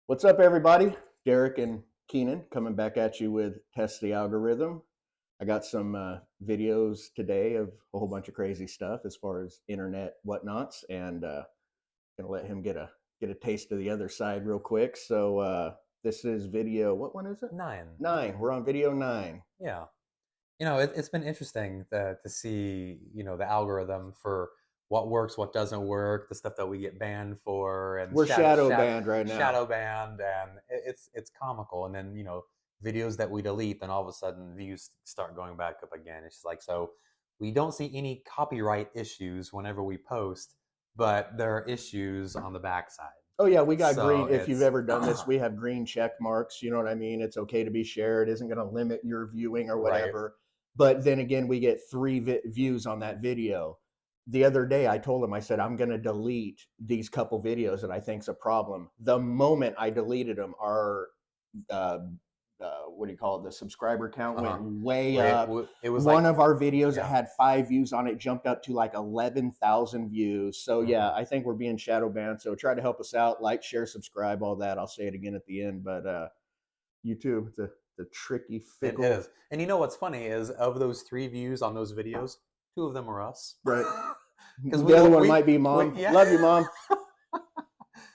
What's up, everybody? Derek and Keenan coming back at you with Test the Algorithm. I got some videos today of a whole bunch of crazy stuff as far as internet whatnots, and gonna let him get a taste of the other side real quick. So this is video. What one is it? 9. 9. We're on video 9. Yeah. It's been interesting to see, the algorithm for what works, what doesn't work, the stuff that we get banned for, and We're shadow banned right now. shadow banned, and it's comical. And then, videos that we delete, then all of a sudden views start going back up again. It's just like, so we don't see any copyright issues whenever we post, but there are issues on the backside. Oh yeah, we got So green. If you've it's ever done this, we have green check marks. You know what I mean? It's okay to be shared. It isn't going to limit your viewing or right. whatever. But then again, we get 3 views on that video. The other day, I told him, I said, I'm going to delete these couple videos that I think's a problem. The moment I deleted them, our what do you call it? The subscriber count went way up. It was one like, of our videos that yeah. had 5 views on it jumped up to like 11,000 views. So yeah, I think we're being shadow banned. So try to help us out, like, share, subscribe, all that. I'll say it again at the end, but YouTube, it's a tricky, fickle. It is. And you know what's funny is, of those 3 views on those videos, 2 of them are us. Right. Because the other one might be Mom. Yeah. Love you, Mom.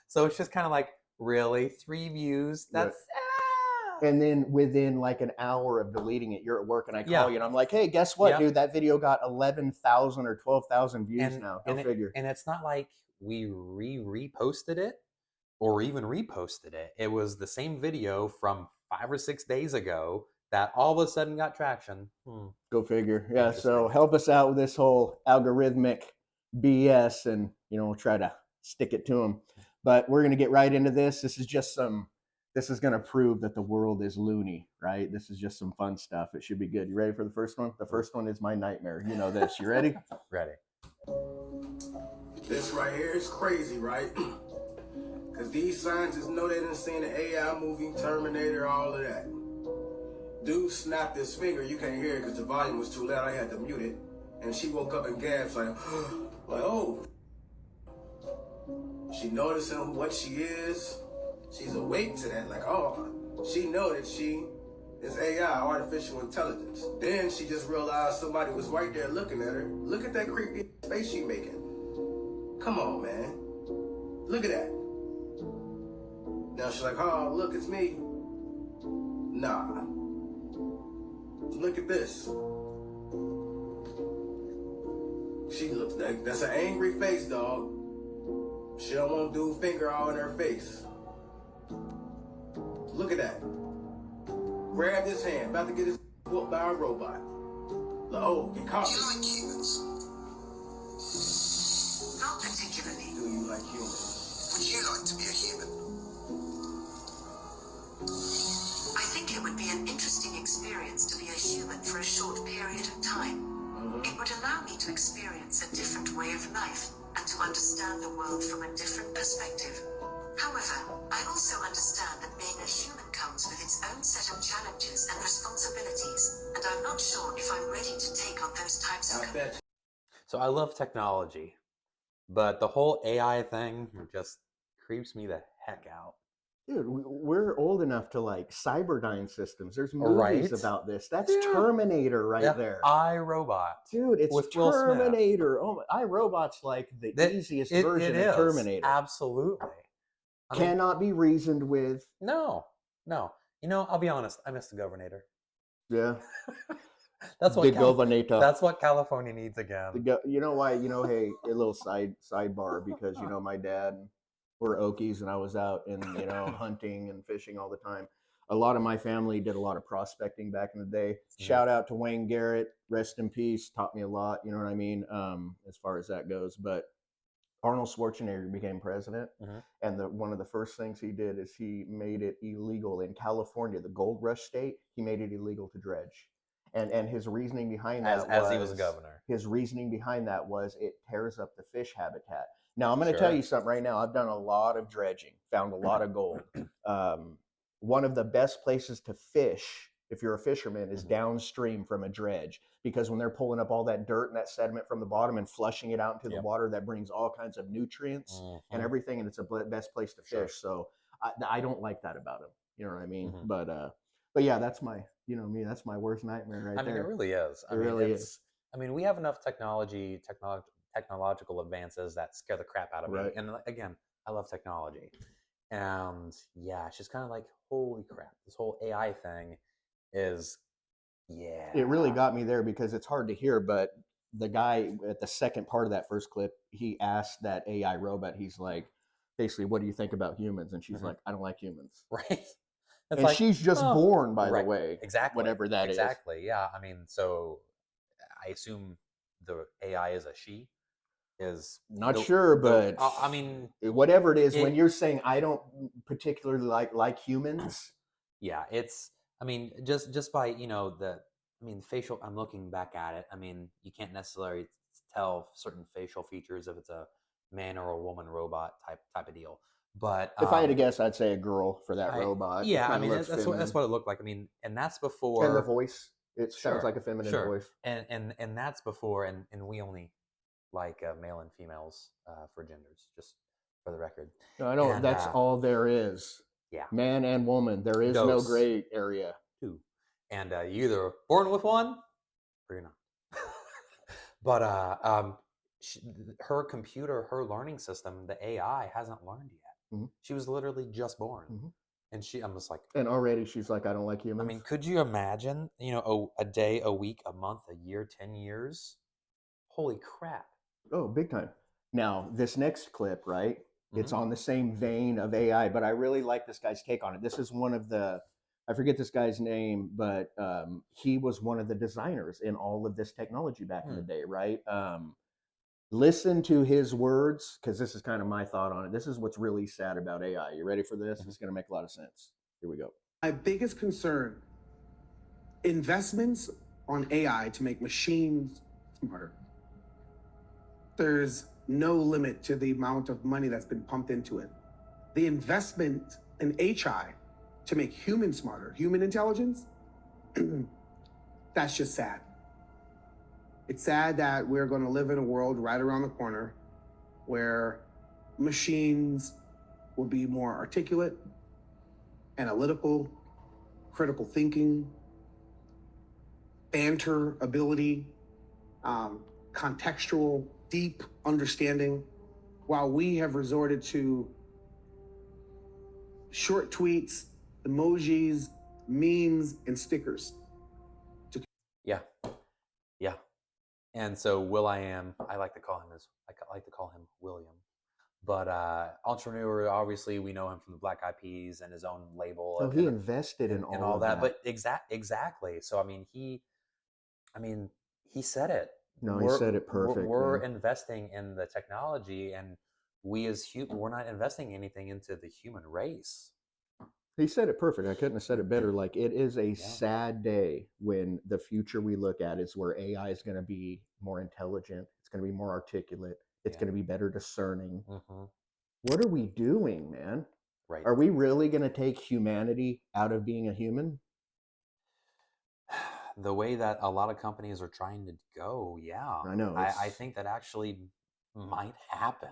So it's just kind of like, really? 3 views? That's... And then within like an hour of deleting it, you're at work and I call you and I'm like, hey, guess what, dude? That video got 11,000 or 12,000 views now. Go figure. And it's not like we reposted it or even reposted it. It was the same video from 5 or 6 days ago that all of a sudden got traction. Go figure. Yeah, so help us out with this whole algorithmic BS, and we'll try to stick it to them. But we're going to get right into this. This is going to prove that the world is loony, right? This is just some fun stuff. It should be good. You ready for the first one? The first one is my nightmare. You know this. You ready? Ready. This right here is crazy, right? Because these scientists know they didn't see the AI movie, Terminator, all of that. Dude snapped his finger. You can't hear it because the volume was too loud. I had to mute it. And she woke up and gasped like, oh. She noticing what she is. She's awake to that, like, oh, she know that she is AI, artificial intelligence. Then she just realized somebody was right there looking at her. Look at that creepy face she making. Come on, man. Look at that. Now she's like, oh, look, it's me. Nah. Look at this. She looks like, that's an angry face, dog. She don't want to do finger all in her face. Look at that. Grab his hand, about to get his whooped by a robot. Oh, he caught me. Do you like humans? Not particularly. Do you like humans? Would you like to be a human? I think it would be an interesting experience to be a human for a short period of time. It would allow me to experience a different way of life and to understand the world from a different perspective. However, I also understand that being a human comes with its own set of challenges and responsibilities, and I'm not sure if I'm ready to take on those types of commitments. So I love technology, but the whole AI thing just creeps me the heck out. Dude, we're old enough to like Cyberdyne systems. There's movies about this. That's Terminator there. iRobot. Dude, it's with Terminator. Oh, iRobot's like the easiest version of Terminator. Absolutely. Cannot be reasoned with. No. I'll be honest. I miss the Governator. Yeah. That's what the Governator. That's what California needs again. You know why? Hey, a little sidebar, because my dad, we're Okies, and I was out and hunting and fishing all the time. A lot of my family did a lot of prospecting back in the day. Shout out to Wayne Garrett, rest in peace. Taught me a lot. You know what I mean? As far as that goes, but. Arnold Schwarzenegger became president, and one of the first things he did is he made it illegal in California, the gold rush state. He made it illegal to dredge, and his reasoning behind that as he was a governor. His reasoning behind that was it tears up the fish habitat. Now I'm going to tell you something right now. I've done a lot of dredging, found a lot of gold. One of the best places to fish, if you're a fisherman, is downstream from a dredge, because when they're pulling up all that dirt and that sediment from the bottom and flushing it out into the water, that brings all kinds of nutrients and everything, and it's the best place to fish. So I don't like that about him. You know what I mean? Mhm. But yeah, that's my, you know me, that's my worst nightmare right I mean, it there. really is. It really is. I mean, we have enough technological advances that scare the crap out of me. Right. And again, I love technology. And yeah, it's just kind of like, holy crap, this whole AI thing is, yeah. It really got me there because it's hard to hear, but the guy at the second part of that first clip, he asked that AI robot, he's like, basically, what do you think about humans? And she's Mhm. like, I don't like humans. Right. It's And like, she's just oh, born, by the right. way, Exactly. whatever that is. Exactly. Yeah. I mean, so I assume the AI is a she. Is Not sure, but I mean, whatever it is, when it, you're saying I don't particularly like humans, yeah, it's, I mean, just by, you know, I mean, facial, I'm looking back at it. I mean, you can't necessarily tell certain facial features if it's a man or a woman robot type of deal. But if I had to guess, I'd say a girl for that robot. yeah, It I kind of mean, looks that's feminine. what it looked like. I mean, and that's And the before, voice, it sounds like a feminine voice. and that's before, and we only like male and females for genders, just for the record. No, I know And that's all there is. yeah, Man and woman, there is no Dos. gray area. two, and you either born with one or you're not. But her computer, her learning system, the AI hasn't learned yet. Mhm. She was literally just born, Mhm. and I'm just like, And already she's like, I don't like humans. I mean, could you imagine? You know, a day, a week, a month, a year, 10 years. Holy crap! Oh, big time. Now, this next clip, right? It's Mhm. on the same vein of AI, but I really like this guy's take on it. This is one of the, I forget this guy's name, but he was one of the designers in all of this technology back in the day, right? Listen to his words, because this is kind of my thought on it. This is what's really sad about AI. You ready for this? It's going to make a lot of sense. Here we go. My biggest concern, investments on AI to make machines smarter. There's no limit to the amount of money that's been pumped into it. The investment in HI to make humans smarter, human intelligence, that's just sad. It's sad that we're going to live in a world right around the corner where machines will be more articulate, analytical, critical thinking, banter ability, contextual, deep understanding, while we have resorted to short tweets, emojis, memes, and stickers. Yeah, yeah. And so Will.i.am, I like to call him William. But entrepreneur, obviously, we know him from the Black Eyed Peas and his own label. So he invested in and all of that. But exactly. So I mean, he said it. No, he said it perfect. We're investing in the technology, and we as we're not investing anything into the human race. He said it perfect. I couldn't have said it better. Like, it is a sad day when the future we look at is where AI is going to be more intelligent. It's going to be more articulate. It's going to be better discerning. What are we doing, man? Right. Are we really going to take humanity out of being a human? The way that a lot of companies are trying to go, yeah. I know. I think that actually might happen.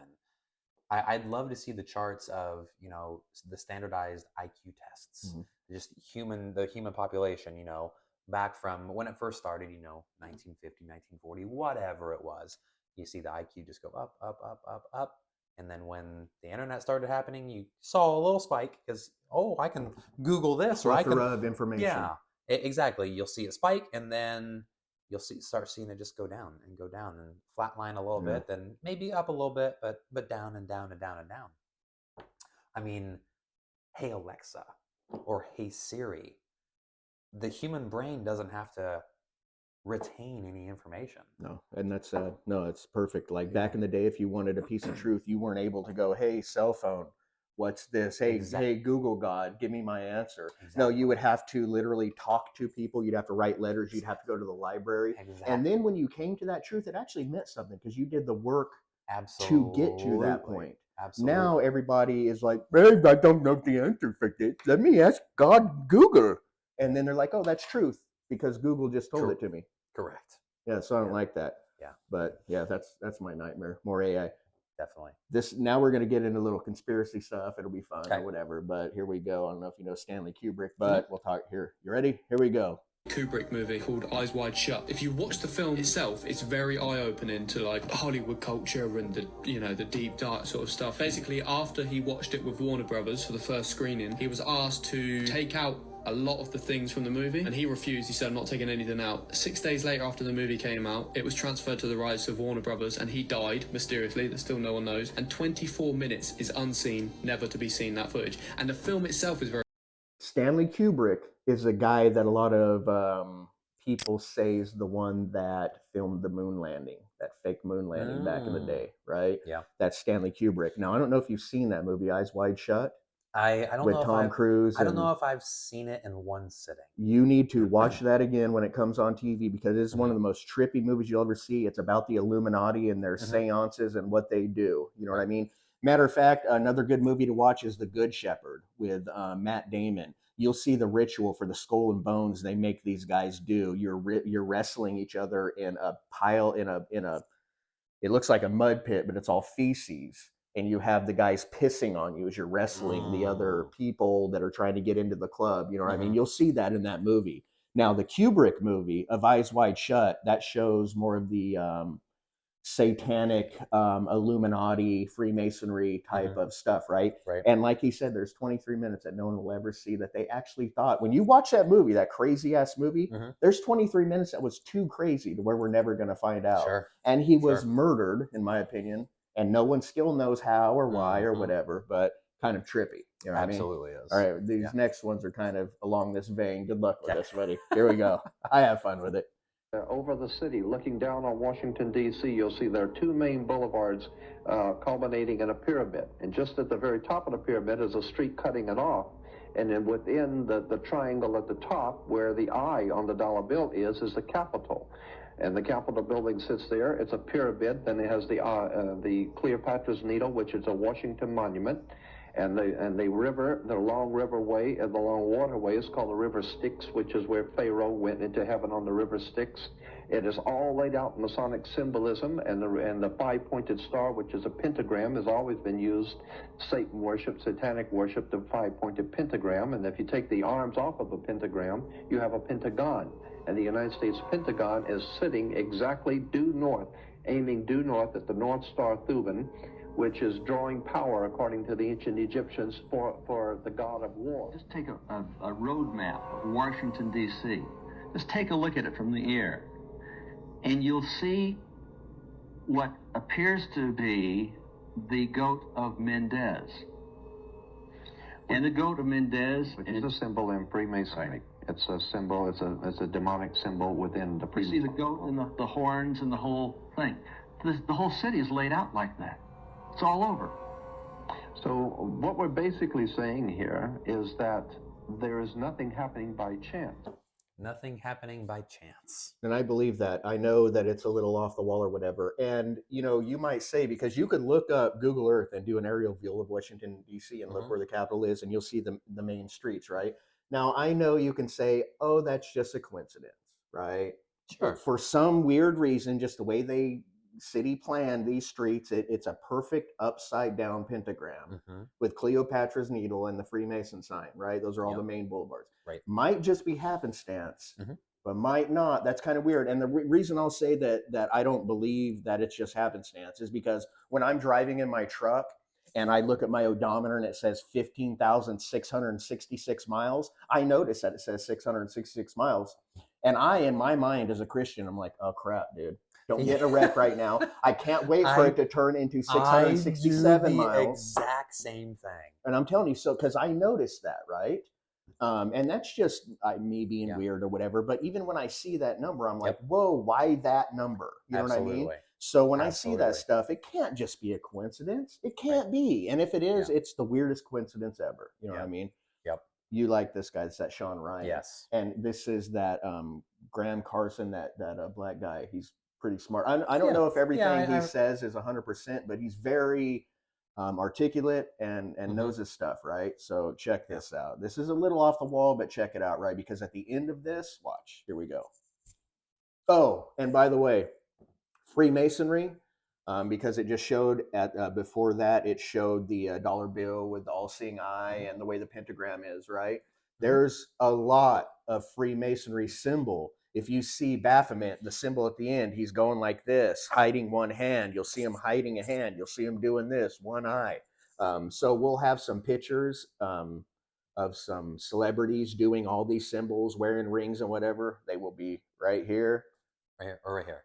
I'd love to see the charts of, you know, the standardized IQ tests, just the human population, you know, back from when it first started, you know, 1950, 1940, whatever it was. You see the IQ just go up, up, up, up, up. And then when the internet started happening, you saw a little spike because, oh, I can Google this, or I can of information. Yeah, exactly. You'll see it spike, and then you'll start seeing it just go down and flatline a little bit, then maybe up a little bit, but down and down and down and down. I mean, hey Alexa, or hey Siri, the human brain doesn't have to retain any information. No, and that's sad. No, it's perfect. Like back in the day, if you wanted a piece of truth, you weren't able to go, hey, cell phone, what's this? Hey, hey, Google God, give me my answer. No, you would have to literally talk to people. You'd have to write letters. You'd have to go to the library. And then when you came to that truth, it actually meant something because you did the work to get to that point. Absolutely. Now everybody is like, hey, I don't know the answer for this. Let me ask God, Google. And then they're like, oh, that's truth because Google just told it to me. Correct. Yeah, so I don't like that. Yeah. But yeah, that's my nightmare. More AI. Definitely. Now we're going to get into a little conspiracy stuff. It'll be fun Okay. or whatever. But here we go. I don't know if you know Stanley Kubrick, Mm-hmm. but we'll talk here. You ready? Here we go. Kubrick movie called Eyes Wide Shut. If you watch the film itself, it's very eye-opening to like Hollywood culture and the deep dark sort of stuff. Basically, after he watched it with Warner Brothers for the first screening, he was asked to take out a lot of the things from the movie, and he refused. He said, "I'm not taking anything out." 6 days later, after the movie came out, it was transferred to the rights of Warner Brothers, and he died mysteriously. That still no one knows. And 24 minutes is unseen, never to be seen, that footage. And the film itself is very. Stanley Kubrick is a guy that a lot of people say is the one that filmed the moon landing, that fake moon landing back in the day, right? Yeah. That's Stanley Kubrick. Now, I don't know if you've seen that movie, Eyes Wide Shut, I don't with know Tom Cruise. I don't know if I've seen it in one sitting. You need to watch that again when it comes on TV, because it's one of the most trippy movies you'll ever see. It's about the Illuminati and their seances and what they do. You know what I mean? Matter of fact, another good movie to watch is The Good Shepherd with Matt Damon. You'll see the ritual for the skull and bones they make these guys do. You're wrestling each other in a pile in a it looks like a mud pit, but it's all feces. And you have the guys pissing on you as you're wrestling the other people that are trying to get into the club. You know what I mean? You'll see that in that movie. Now, the Kubrick movie of Eyes Wide Shut, that shows more of the satanic Illuminati, Freemasonry type of stuff, right? Right. And like he said, there's 23 minutes that no one will ever see that they actually thought. When you watch that movie, that crazy ass movie, there's 23 minutes that was too crazy to where we're never going to find out. Sure. And he was murdered, in my opinion, and no one still knows how or why or whatever, but kind of trippy. You know what Absolutely I mean? is. All right, these next ones are kind of along this vein. Good luck with this, buddy. Here we go. I have fun with it. Over the city, looking down on Washington, D.C., you'll see there are two main boulevards culminating in a pyramid. And just at the very top of the pyramid is a street cutting it off. And then within the triangle at the top, where the eye on the dollar bill is the Capitol. And the Capitol building sits there. It's a pyramid. Then it has the Cleopatra's Needle, which is a Washington monument. And the river, the long riverway, and the long waterway is called the River Styx, which is where Pharaoh went into heaven on the River Styx. It is all laid out in Masonic symbolism, and the five-pointed star, which is a pentagram, has always been used. Satan worship, satanic worship, the five-pointed pentagram. And if you take the arms off of a pentagram, you have a pentagon. And the United States Pentagon is sitting exactly due north, aiming due north at the North Star Thuban, which is drawing power, according to the ancient Egyptians, for the god of war. Just take a road map of Washington, D.C. Just take a look at it from the air, and you'll see what appears to be the goat of Mendez. And the goat of Mendez is a symbol in Freemasonry. It's a symbol, it's a demonic symbol within the You see the goat and the horns and the whole thing. The whole city is laid out like that. It's all over. So what we're basically saying here is that there is nothing happening by chance. Nothing happening by chance. And I believe that. I know that it's a little off the wall or whatever. And, you might say, because you could look up Google Earth and do an aerial view of Washington, D.C. and look where the Capitol is, and you'll see the main streets, right? Now, I know you can say, oh, that's just a coincidence, right? Sure. But for some weird reason, just the way they city planned these streets, it's a perfect upside down pentagram with Cleopatra's Needle and the Freemason sign, right? Those are all the main boulevards. Right. Might just be happenstance, but might not. That's kind of weird. And the reason I'll say that I don't believe that it's just happenstance is because when I'm driving in my truck and I look at my odometer and it says 15,666 miles, I notice that it says 666 miles. And in my mind as a Christian, I'm like, oh crap, dude. Don't get in a wreck right now. I can't wait for it to turn into 667 miles. I do the exact same thing. And I'm telling you, so because I noticed that, right? And that's just me being weird or whatever. But even when I see that number, I'm like, whoa, why that number? You know what I mean? So when I see that stuff, it can't just be a coincidence. It can't be. And if it is, it's the weirdest coincidence ever. You know what I mean? Yep. You like this guy, it's that Sean Ryan. Yes. And this is that Graham Carson, that black guy. He's pretty smart. I don't know if everything he says is 100%, but he's very articulate and knows his stuff, right? So check this out. This is a little off the wall, but check it out, right? Because at the end of this, watch, here we go. Oh, and by the way, Freemasonry, because it just showed at before that it showed the dollar bill with the all-seeing eye and the way the pentagram is, right? There's a lot of Freemasonry symbol. If you see Baphomet, the symbol at the end, he's going like this, hiding one hand. You'll see him hiding a hand. You'll see him doing this, one eye. So we'll have some pictures of some celebrities doing all these symbols, wearing rings and whatever. They will be right here. Right here or right here?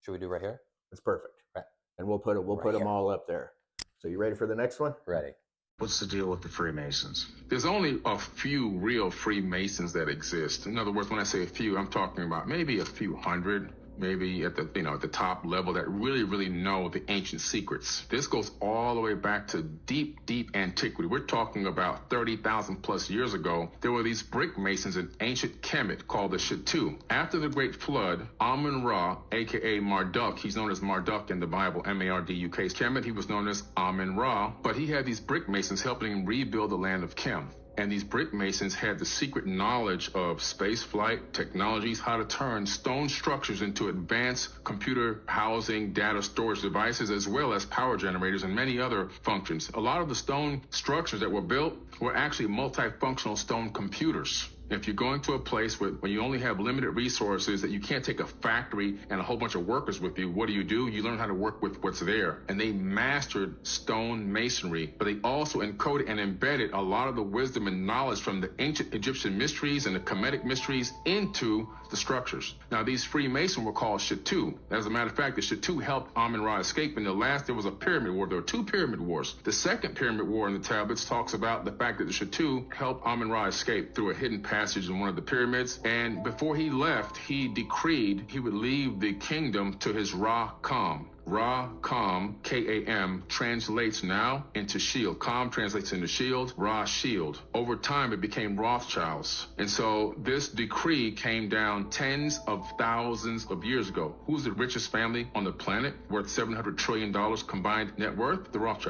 Should we do right here? It's perfect. Right. And we'll put them all up there. So you ready for the next one? Ready. What's the deal with the Freemasons? There's only a few real Freemasons that exist. In other words, when I say a few, I'm talking about maybe a few hundred, maybe at the at the top level that really know the ancient secrets. This goes all the way back to deep antiquity. We're talking about 30,000 plus years ago. There were these brick masons in ancient Kemet called the Shattu. After the Great Flood, Amun-Ra, aka Marduk, he's known as Marduk in the Bible, M-A-R-D-U-K. Kemet, he was known as Amun-Ra, but he had these brick masons helping him rebuild the land of Kem. And these brick masons had the secret knowledge of space flight, technologies, how to turn stone structures into advanced computer housing, data storage devices, as well as power generators and many other functions. A lot of the stone structures that were built were actually multifunctional stone computers. If you're going to a place where you only have limited resources, that you can't take a factory and a whole bunch of workers with you, what do? You learn how to work with what's there. And they mastered stone masonry, but they also encoded and embedded a lot of the wisdom and knowledge from the ancient Egyptian mysteries and the Kemetic mysteries into the structures. Now, these Freemasons were called Shattu. As a matter of fact, the Shattu helped Amun-Ra escape. In there was a pyramid war. There were 2 pyramid wars. The second pyramid war in the tablets talks about the fact that the Shattu helped Amun-Ra escape through a hidden passage in one of the pyramids. And before he left, he decreed he would leave the kingdom to his Ra-Kam. Ra-Kam, K-A-M, translates now into shield. Kam translates into shield, Ra, shield. Over time, it became Rothschilds. And so this decree came down tens of thousands of years ago. Who's the richest family on the planet, worth $700 trillion combined net worth? The Rothschilds.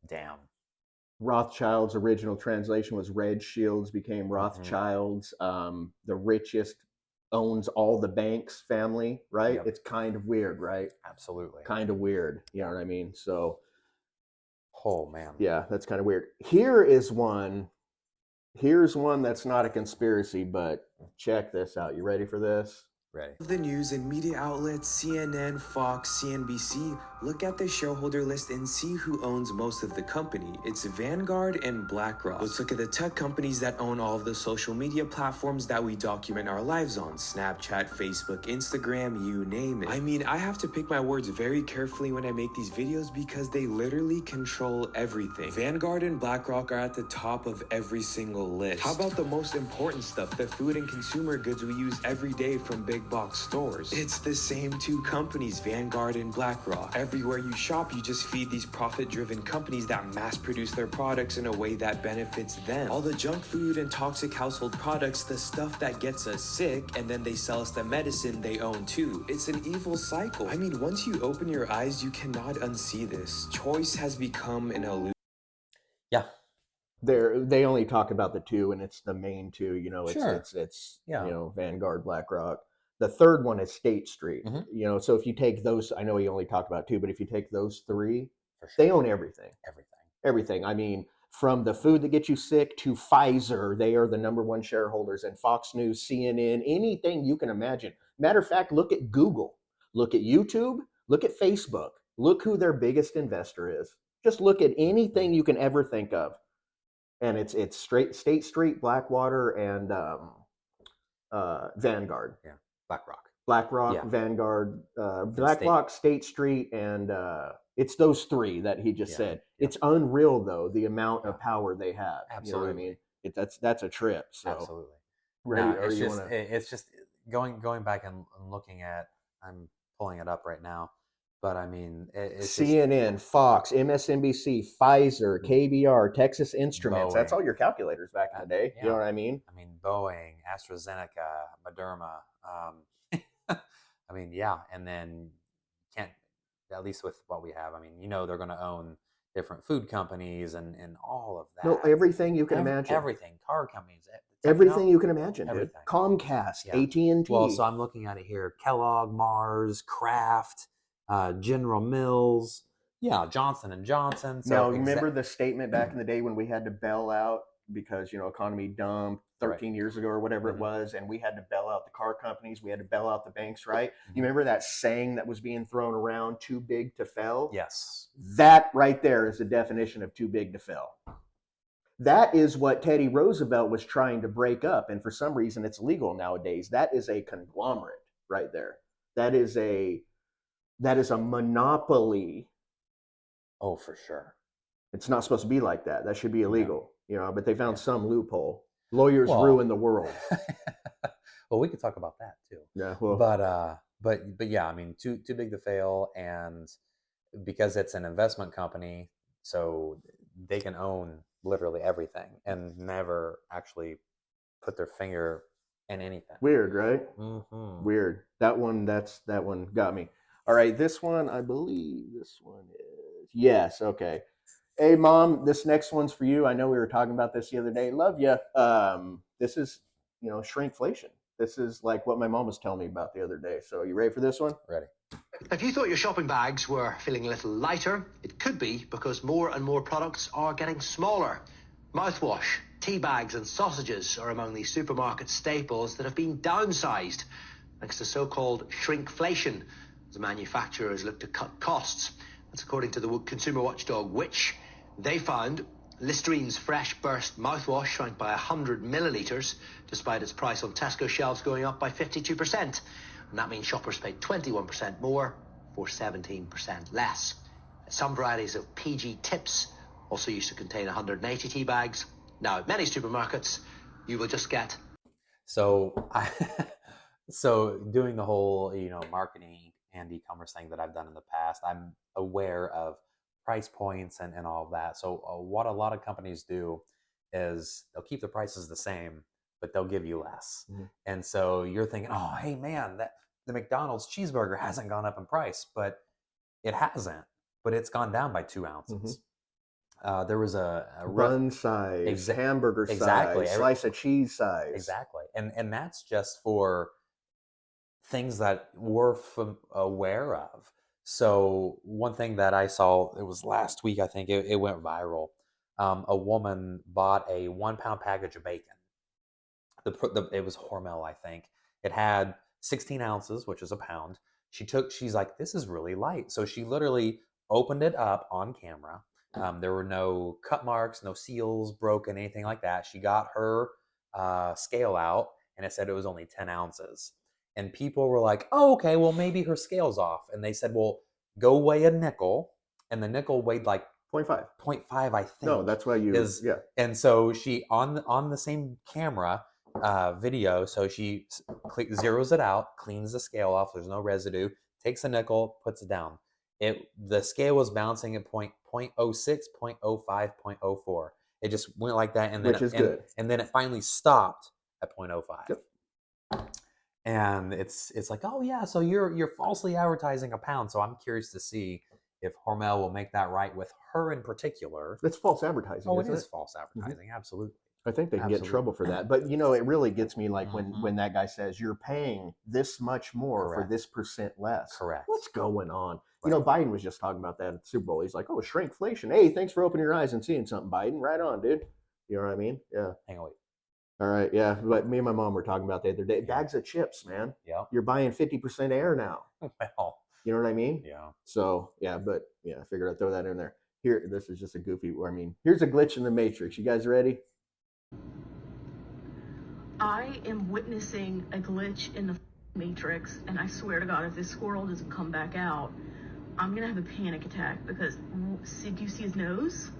Damn. Rothschilds' original translation was Red Shields, became Rothschilds. The richest owns all the banks family, right? Yep. It's kind of weird, right? Absolutely. Kind of weird. You know what I mean? So, oh man. Yeah, that's kind of weird. Here's one that's not a conspiracy, but check this out. You ready for this? Ready. The news and media outlets CNN, Fox, CNBC look at the shareholder list and see who owns most of the company. It's Vanguard and BlackRock. Let's look at the tech companies that own all of the social media platforms that we document our lives on. Snapchat, Facebook, Instagram, you name it. I mean, I have to pick my words very carefully when I make these videos because they literally control everything. Vanguard and BlackRock are at the top of every single list. How about the most important stuff, the food and consumer goods we use every day from big box stores? It's the same 2 companies, Vanguard and BlackRock. Everywhere you shop, you just feed these profit-driven companies that mass-produce their products in a way that benefits them. All the junk food and toxic household products, the stuff that gets us sick, and then they sell us the medicine they own too. It's an evil cycle. I mean, once you open your eyes, you cannot unsee this. Choice has become an illusion. Yeah. They only talk about the 2, and it's the main 2. You know, it's Yeah. You know, Vanguard, BlackRock. The third one is State Street. You know, so if you take those, I know he only talked about 2, but if you take those 3, they own everything. Everything. I mean, from the food that gets you sick to Pfizer, they are the #1 shareholders, and Fox News, CNN, anything you can imagine. Matter of fact, look at Google, look at YouTube, look at Facebook, look who their biggest investor is. Just look at anything you can ever think of, and it's straight State Street, Blackwater, and Vanguard. Yeah. BlackRock, Yeah. Vanguard, BlackRock, State Street, and it's those 3 that he just said. It's unreal, though, the amount of power they have. Absolutely. You know what I mean? That's a trip. So. Absolutely. Ready? No, it's just going back and looking at. I'm pulling it up right now, but I mean, it's CNN, just, Fox, MSNBC, Pfizer, KBR, Texas Instruments. Boeing. That's all your calculators back in the day. Yeah. You know what I mean? I mean, Boeing, AstraZeneca, Moderna. I mean, yeah, and then can't, at least with what we have. I mean, you know, they're going to own different food companies and all of that. No, everything you can imagine. Everything, car companies, everything you can imagine, dude. Everything. Comcast, Yeah. AT&T. Well, so I'm looking at it here: Kellogg, Mars, Kraft, General Mills, Johnson and Johnson. So now, remember the statement back in the day when we had to bail out because economy dumped 13 years ago or whatever it was, and we had to bail out the car companies, we had to bail out the banks, right? You remember that saying that was being thrown around, too big to fail? Yes. That right there is the definition of too big to fail. That is what Teddy Roosevelt was trying to break up, and for some reason it's legal nowadays. That is a conglomerate right there. That is a monopoly. Oh, for sure. It's not supposed to be like that. That should be illegal, but they found some loophole. Lawyers ruin the world. Well, we could talk about that too. Yeah. Well, but yeah, I mean, too big to fail, and because it's an investment company, so they can own literally everything and never actually put their finger in anything. Weird, right? Mm-hmm. Weird. That one got me. All right, this one, I believe this one is yes. Okay. Hey, Mom, this next one's for you. I know we were talking about this the other day. Love you. This is shrinkflation. This is like what my mom was telling me about the other day. So you ready for this one? Ready. If you thought your shopping bags were feeling a little lighter, it could be because more and more products are getting smaller. Mouthwash, tea bags and sausages are among the supermarket staples that have been downsized thanks to so-called shrinkflation as the manufacturers look to cut costs. That's according to the consumer watchdog Which. They found Listerine's Fresh Burst mouthwash shrank by 100 millilitres, despite its price on Tesco shelves going up by 52%. And that means shoppers paid 21% more for 17% less. Some varieties of PG Tips also used to contain 180 tea bags. Now, at many supermarkets, you will just get... So doing the whole, marketing and e-commerce thing that I've done in the past, I'm aware of price points and all of that. So what a lot of companies do is they'll keep the prices the same, but they'll give you less. Mm-hmm. And so you're thinking, oh, hey man, the McDonald's cheeseburger hasn't gone up in price, but it hasn't, but it's gone down by 2 ounces. Mm-hmm. There was a bun size, hamburger size, slice of cheese size. Exactly. And that's just for things that we're aware of. So one thing that I saw, it was last week, I think it went viral. A woman bought a 1 pound package of bacon. It was Hormel, I think. It had 16 ounces, which is a pound. She's like, this is really light. So she literally opened it up on camera. There were no cut marks, no seals broken, anything like that. She got her scale out, and it said it was only 10 ounces. And people were like, oh, okay, well, maybe her scale's off. And they said, well, go weigh a nickel. And the nickel weighed like 0.5, I think. No, that's why yeah. And so she, on the same camera video, so she zeroes it out, cleans the scale off. There's no residue, takes a nickel, puts it down. The scale was bouncing at 0.06, 0.05, 0.04. It just went like that. And then Which is good. And then it finally stopped at 0.05. Yep. And it's like, oh yeah, so you're falsely advertising a pound. So I'm curious to see if Hormel will make that right with her in particular. It's false advertising. Oh, it is false advertising. Mm-hmm. Absolutely. I think they can get in trouble for that. But it really gets me like when that guy says you're paying this much more for this percent less. Correct. What's going on? Right. Biden was just talking about that at the Super Bowl. He's like, oh, shrinkflation. Hey, thanks for opening your eyes and seeing something, Biden. Right on, dude. You know what I mean? Yeah. Hang on, wait. All right, yeah. But me and my mom were talking about the other day. Bags of chips, man. Yeah. You're buying 50% air now. Well, you know what I mean? Yeah. So I figured I'd throw that in there. Here, this is just a goofy. Here's a glitch in the Matrix. You guys ready? I am witnessing a glitch in the Matrix, and I swear to God, if this squirrel doesn't come back out, I'm gonna have a panic attack because do you see his nose?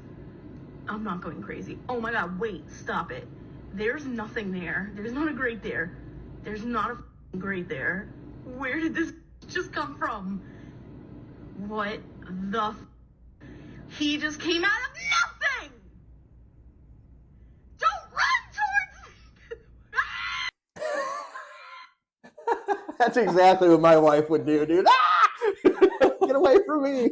I'm not going crazy. Oh my God, wait, stop it. There's nothing there. There's not a grate there. There's not a grate there. Where did this just come from? What the He just came out of nothing! Don't run towards me! That's exactly what my wife would do, dude. Get away from me.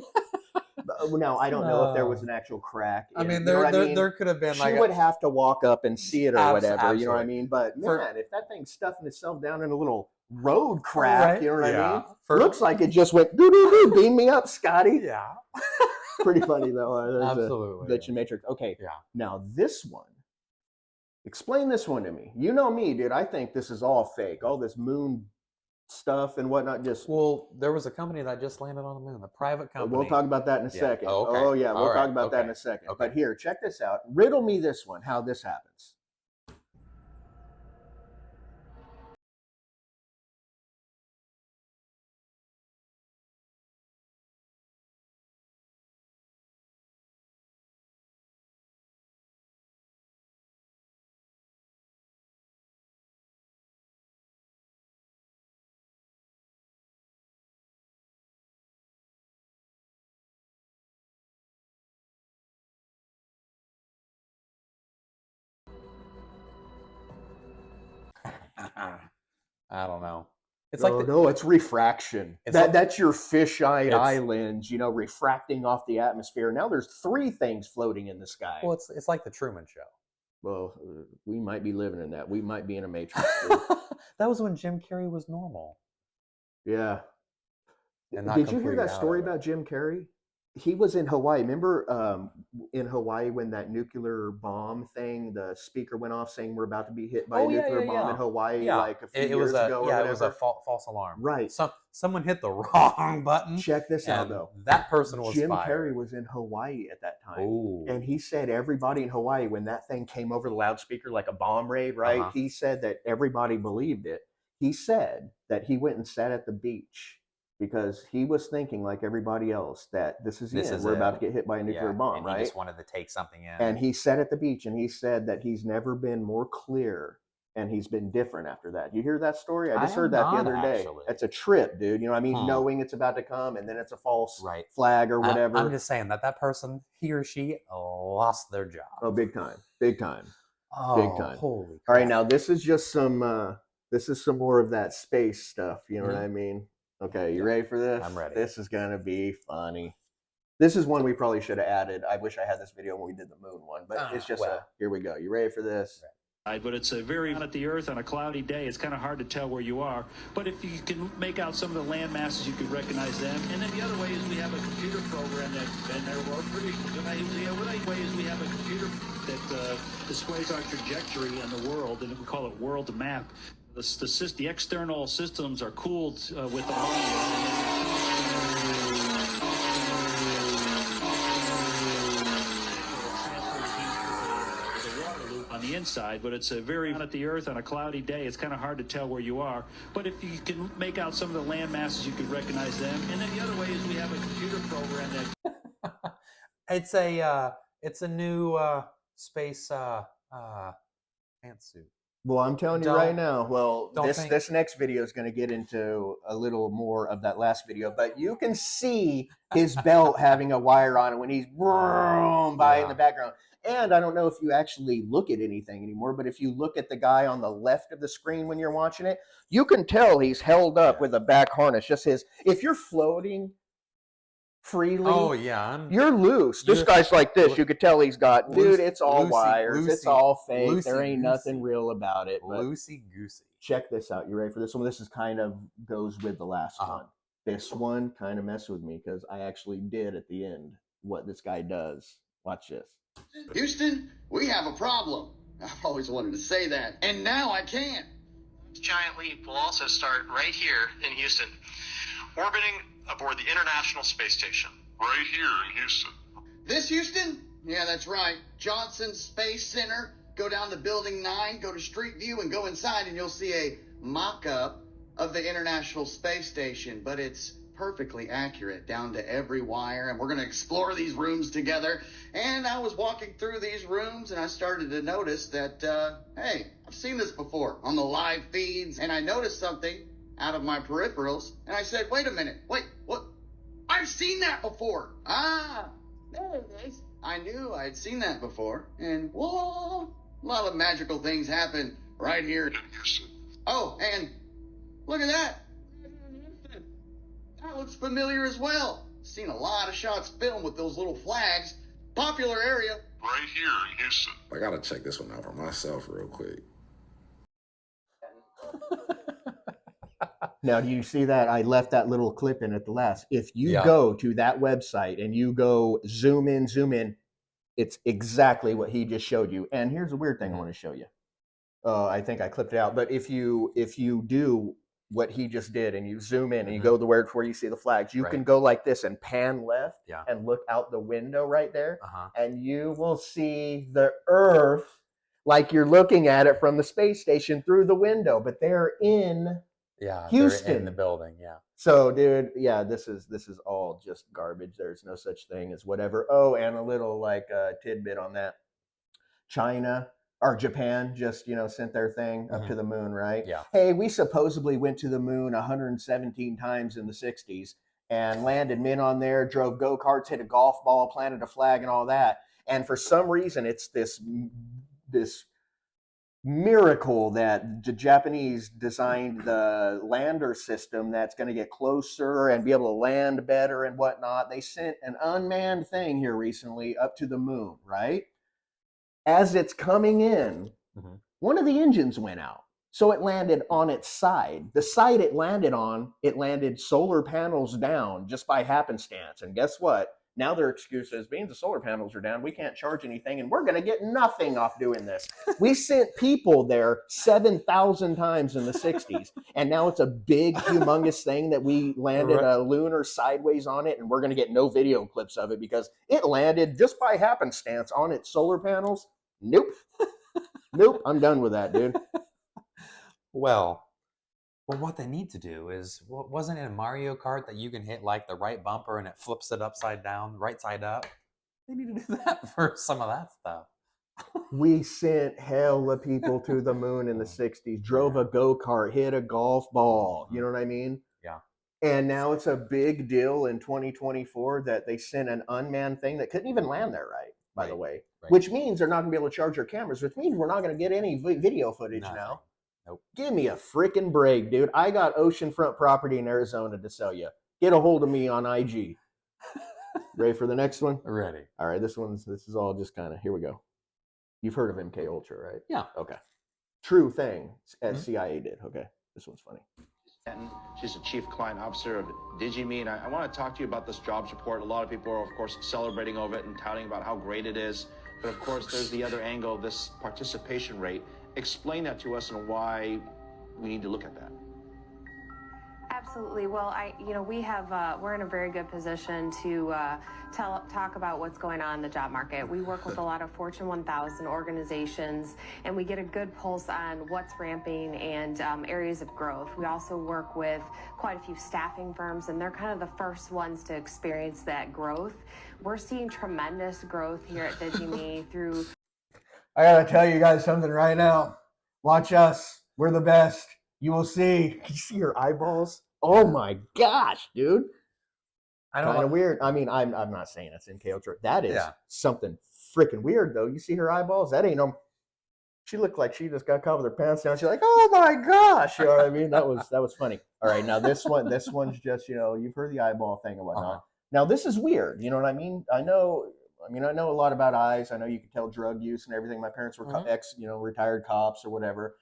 Now, I don't know if there was an actual crack. I mean, there could have been she would have to walk up and see it or whatever. Absolutely. You know what I mean? But man, if that thing's stuffing itself down in a little road crap. Right, You know what I yeah. mean? Looks like it just went beam me up, Scotty. Yeah. Pretty funny though. There's Absolutely. a glitch in Matrix. Okay. Yeah. Now this one. Explain this one to me. You know me, dude. I think this is all fake. All this moon stuff and whatnot. Just Well, there was a company that just landed on the moon, a private company. we'll talk about that in a Yeah. second. Oh, okay. Oh yeah, All we'll right. talk about that in a second. But here, check this out. Riddle me this one. How this happens. I don't know. It's No, it's refraction. It's like- That's your fisheye It's- islands, you know, refracting off the atmosphere. Now there's 3 things floating in the sky. Well, it's like the Truman Show. Well, we might be living in that. We might be in a matrix. Dude. That was when Jim Carrey was normal. Yeah. And not Did you hear completely that out story of it. about Jim Carrey? He was in Hawaii. Remember in Hawaii when that nuclear bomb thing, the speaker went off saying we're about to be hit by a nuclear bomb in Hawaii like a few years ago or whatever? It was a false alarm. Right. Someone hit the wrong button. Check this out, and though. That person was Jim fired. Carrey was in Hawaii at that time. Ooh. And he said everybody in Hawaii, when that thing came over the loudspeaker like a bomb raid, right? Uh-huh. He said that everybody believed it. He said that he went and sat at the beach because he was thinking like everybody else that this is it. We're about to get hit by a nuclear bomb, and right? He just wanted to take something in. And he sat at the beach and he said that he's never been more clear and he's been different after that. You hear that story? I just heard that the other day. It's a trip, dude. You know what I mean? Knowing it's about to come and then it's a false flag or whatever. I'm just saying that person, he or she, lost their job. Oh, big time. Big time. Oh, big time. Holy All crap. right, now this is just some this is some more of that space stuff, you know what I mean? Okay, you ready for this? I'm ready. This is gonna be funny. This is one we probably should have added. I wish I had this video when we did the moon one, but it's just here we go. You ready for this? But it's a very at the Earth on a cloudy day. It's kind of hard to tell where you are. But if you can make out some of the land masses, you could recognize them. And then the other way is we have a computer program that, and we're pretty. The other way is we have a computer that displays our trajectory in the world, and we call it World Map. The external systems are cooled with ammonia. On the inside, but it's a very at the Earth on a cloudy day. It's kind of hard to tell where you are. But if you can make out some of the land masses, you could recognize them. And then the other way is we have a computer program that. It's a new space pantsuit. Well, I'm telling you right now. Well, this next video is going to get into a little more of that last video, but you can see his belt having a wire on it when he's by in the background. And I don't know if you actually look at anything anymore, but if you look at the guy on the left of the screen when you're watching it, you can tell he's held up with a back harness. Just his. If you're floating freely, you're loose. This guy's like this. You could tell he's got, dude, it's all wires. It's all fake. There ain't nothing real about it. Loosey goosey. Check this out. You ready for this one? This is kind of goes with the last one. This one kind of messed with me because I actually did at the end what this guy does. Watch this. Houston, we have a problem. I've always wanted to say that, and now I can. This giant leap will also start right here in Houston, orbiting aboard the International Space Station. Right here in Houston. This Houston? Yeah, that's right. Johnson Space Center. Go down to Building 9, go to Street View, and go inside, and you'll see a mock-up of the International Space Station, but it's perfectly accurate down to every wire, and we're going to explore these rooms together. And I was walking through these rooms and I started to notice that hey, I've seen this before on the live feeds, and I noticed something out of my peripherals and I said, wait a minute, wait, what? I've seen that before. There it is. I knew I'd seen that before, and whoa, a lot of magical things happen right here in Houston. Oh, and look at that. That looks familiar as well. Seen a lot of shots filmed with those little flags. Popular area. Right here in Houston. I gotta check this one out for myself real quick. Now, do you see that? I left that little clip in at the last. If you Yeah. go to that website and you go zoom in, it's exactly what he just showed you. And here's a weird thing I want to show you. I think I clipped it out. But if you do what he just did and you zoom in and you go to where you see the flags, you can go like this and pan left and look out the window right there, and you will see the Earth like you're looking at it from the space station through the window. But they're in Houston. They're in the building. Yeah. So, dude, yeah, this is all just garbage. There's no such thing as whatever. Oh, and a little like tidbit on that. China or Japan just, sent their thing up to the moon, right? Yeah. Hey, we supposedly went to the moon 117 times in the 60s and landed men on there, drove go-karts, hit a golf ball, planted a flag and all that. And for some reason, it's this miracle that the Japanese designed the lander system that's going to get closer and be able to land better and whatnot. They sent an unmanned thing here recently up to the moon, right? As it's coming in, one of the engines went out. So it landed on its side. The side it landed solar panels down just by happenstance. And guess what? Now their excuse is, being the solar panels are down, we can't charge anything, and we're going to get nothing off doing this. We sent people there 7,000 times in the 60s, and now it's a big, humongous thing that we landed a lunar sideways on it, and we're going to get no video clips of it because it landed just by happenstance on its solar panels. Nope. Nope. I'm done with that, dude. Well, what they need to do is, wasn't it in Mario Kart that you can hit like the right bumper and it flips it upside down, right side up? They need to do that for some of that stuff. We sent hella people to the moon in the 60s, drove a go-kart, hit a golf ball. You know what I mean? Yeah. And now it's a big deal in 2024 that they sent an unmanned thing that couldn't even land there right, by the way. Right. Which means they're not going to be able to charge their cameras, which means we're not going to get any video footage now. Nope. Give me a freaking break, dude. I got oceanfront property in Arizona to sell you. Get a hold of me on IG. Ready for the next one? Ready. All right, this is all just kind of, here we go. You've heard of MK Ultra, right? Yeah. Okay. True thing, as CIA did. Okay, this one's funny. She's the chief client officer of DigiMe, and I want to talk to you about this jobs report. A lot of people are, of course, celebrating over it and touting about how great it is. But of course, there's the other angle of this participation rate. Explain that to us and why we need to look at that. Absolutely. Well, we're in a very good position to talk about what's going on in the job market. We work with a lot of Fortune 1000 organizations, and we get a good pulse on what's ramping and areas of growth. We also work with quite a few staffing firms, and they're kind of the first ones to experience that growth. We're seeing tremendous growth here at DigiMe through... I gotta tell you guys something right now. Watch us. We're the best. You will see. Can you see your eyeballs? Oh my gosh, dude. Kind of weird. I mean, I'm not saying it's MK Ultra. That is something freaking weird, though. You see her eyeballs? That ain't no... She looked like she just got caught with her pants down. She's like, oh my gosh. You know what I mean? That was funny. All right, now this one's just, you've heard the eyeball thing and whatnot. Now this is weird. You know what I mean? I know a lot about eyes. I know you can tell drug use and everything. My parents were retired cops or whatever.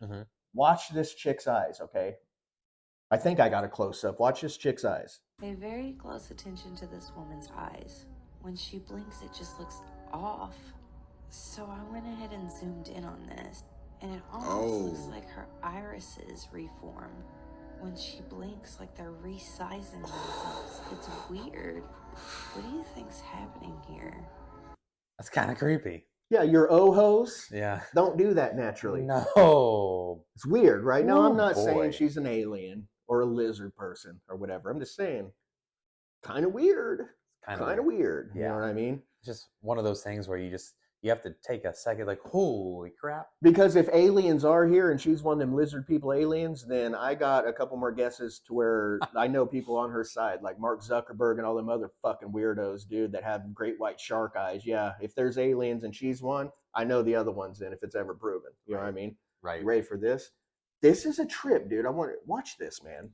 Watch this chick's eyes, okay? I think I got a close-up. Watch this chick's eyes. Pay very close attention to this woman's eyes. When she blinks, it just looks off. So I went ahead and zoomed in on this, and it almost looks like her irises reform. When she blinks, like they're resizing themselves. It's weird. What do you think's happening here? That's kind of creepy. Yeah, your ojos. Yeah. Don't do that naturally. No. It's weird, right? Now, I'm not boy. saying she's an alien or a lizard person or whatever. I'm just saying, kind of weird. Kind of weird. Yeah. You know what I mean? It's just one of those things where you have to take a second, like, holy crap. Because if aliens are here and she's one of them lizard people aliens, then I got a couple more guesses to where I know people on her side, like Mark Zuckerberg and all them other fucking weirdos, dude, that have great white shark eyes. Yeah, if there's aliens and she's one, I know the other one's in if it's ever proven. You know what I mean? Right. You ready for this? This is a trip, dude. I want to watch this, man.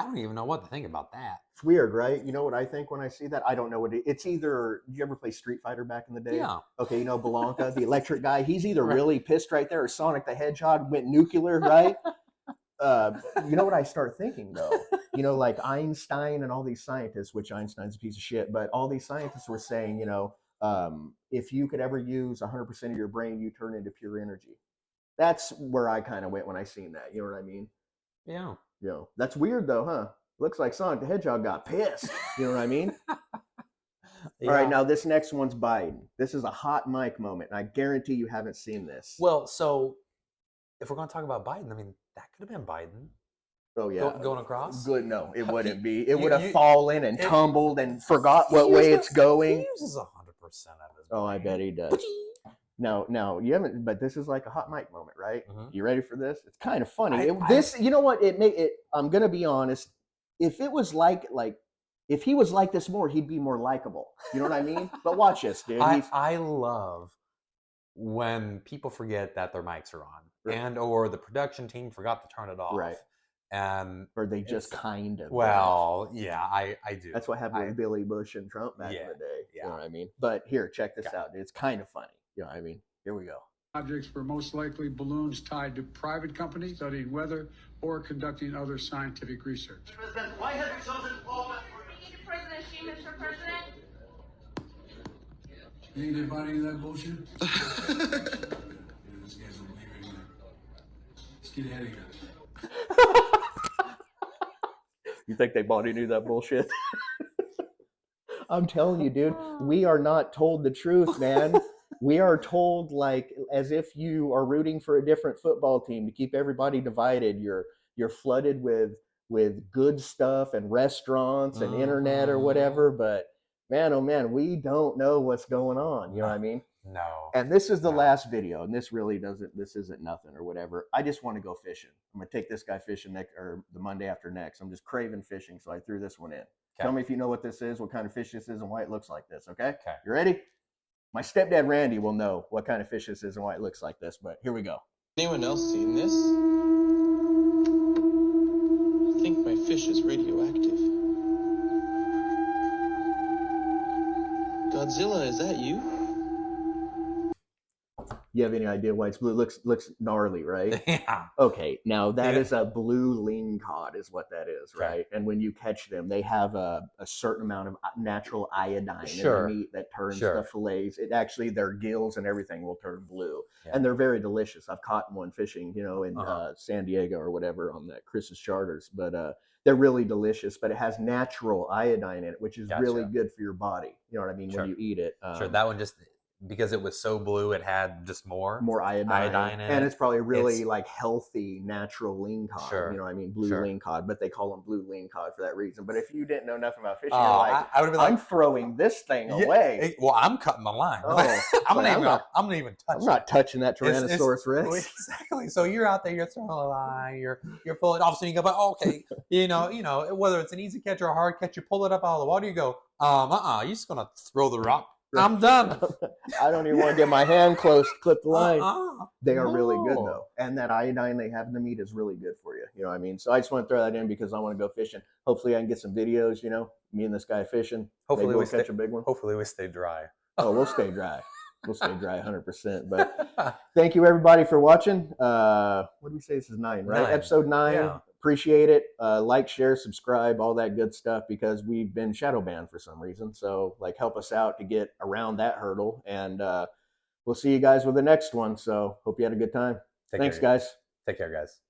I don't even know what to think about that. It's weird, right? You know what I think when I see that? I don't know what it's either. Did you ever play Street Fighter back in the day? Yeah. Okay, you know Blanca, the electric guy. He's either Right. really pissed right there, or Sonic the Hedgehog went nuclear, right? You know what I start thinking though? You know, like Einstein and all these scientists, which Einstein's a piece of shit, but all these scientists were saying, you know, if you could ever use 100% of your brain, you turn into pure energy. That's where I kind of went when I seen that. You know what I mean? Yeah. You know, that's weird though, huh? Looks like Sonic the Hedgehog got pissed. You know what I mean? Yeah. All right, now this next one's Biden. This is a hot mic moment, and I guarantee you haven't seen this. Well, so if we're going to talk about Biden, I mean, that could have been Biden. Oh yeah, going across. Good, no, it wouldn't be. It would have fallen and tumbled and forgot he what way uses- it's going. He uses 100% of his. Oh, I bet he does. No, you haven't. But this is like a hot mic moment, right? You ready for this? It's kind of funny. You know what? I'm gonna be honest. If it was like if he was like this more, he'd be more likable. You know what I mean? But watch this, dude. I love when people forget that their mics are on, and or the production team forgot to turn it off, right? Or they just kind of. Well, yeah, I do. That's what happened with Billy Bush and Trump back in the day. Yeah. You know what I mean? But here, check this out, dude. It's kind of funny. You know what I mean? Here we go. Objects were most likely balloons tied to private companies studying weather or conducting other scientific research. President, why have you chosen Paul? President Xi, Mr. President. You think they bought any of that bullshit? This guy's believing that. Let's get ahead of here. You think they bought any of that bullshit? I'm telling you, dude, we are not told the truth, man. We are told like as if you are rooting for a different football team to keep everybody divided. You're flooded with good stuff and restaurants and internet or whatever, but man, oh man, we don't know what's going on. You know what I mean? No. And this is the last video, and this isn't nothing or whatever. I just want to go fishing. I'm gonna take this guy fishing the Monday after next. I'm just craving fishing, so I threw this one in. Tell me if you know what this is, what kind of fish this is, and why it looks like this, okay? Okay. You ready? My stepdad Randy will know what kind of fish this is and why it looks like this, but here we go. Anyone else seen this? I think my fish is radioactive. Godzilla, is that you? You have any idea why it's blue? Looks gnarly, right? Yeah. Okay, now that is a blue lingcod is what that is, right? And when you catch them, they have a certain amount of natural iodine in the meat that turns the fillets. It actually, their gills and everything will turn blue. Yeah. And they're very delicious. I've caught one fishing, you know, in San Diego or whatever on that Chris's Charters. But they're really delicious, but it has natural iodine in it, which is really good for your body. You know what I mean? When you eat it. That one just... Because it was so blue, it had just more iodine in it. And it's probably really like healthy, natural lingcod. Sure. You know what I mean? Blue lingcod, but they call them blue lingcod for that reason. But if you didn't know nothing about fishing, you're like, I would be like, I'm throwing this thing away. Well, I'm cutting the line. Oh, I'm not even touching. I'm not touching that Tyrannosaurus Rex. Exactly. So you're out there, you're throwing a line, you're pulling it off, so you go, but okay, you know, whether it's an easy catch or a hard catch, you pull it up out of the water, you go, you're just gonna throw the rock. I'm done. I don't even want to get my hand close to clip the line. They are really good though. And that iodine they have in the meat is really good for you. You know what I mean? So I just want to throw that in because I want to go fishing. Hopefully I can get some videos, you know, me and this guy fishing. Hopefully we'll catch a big one. Hopefully we stay dry. Oh, we'll stay dry. We'll stay dry 100%. But thank you everybody for watching. What do we say? This is 9, right? 9. Episode 9. Yeah. Appreciate it. Like, share, subscribe, all that good stuff because we've been shadow banned for some reason. So like help us out to get around that hurdle. And we'll see you guys with the next one. So hope you had a good time. Thanks, guys. Take care, guys.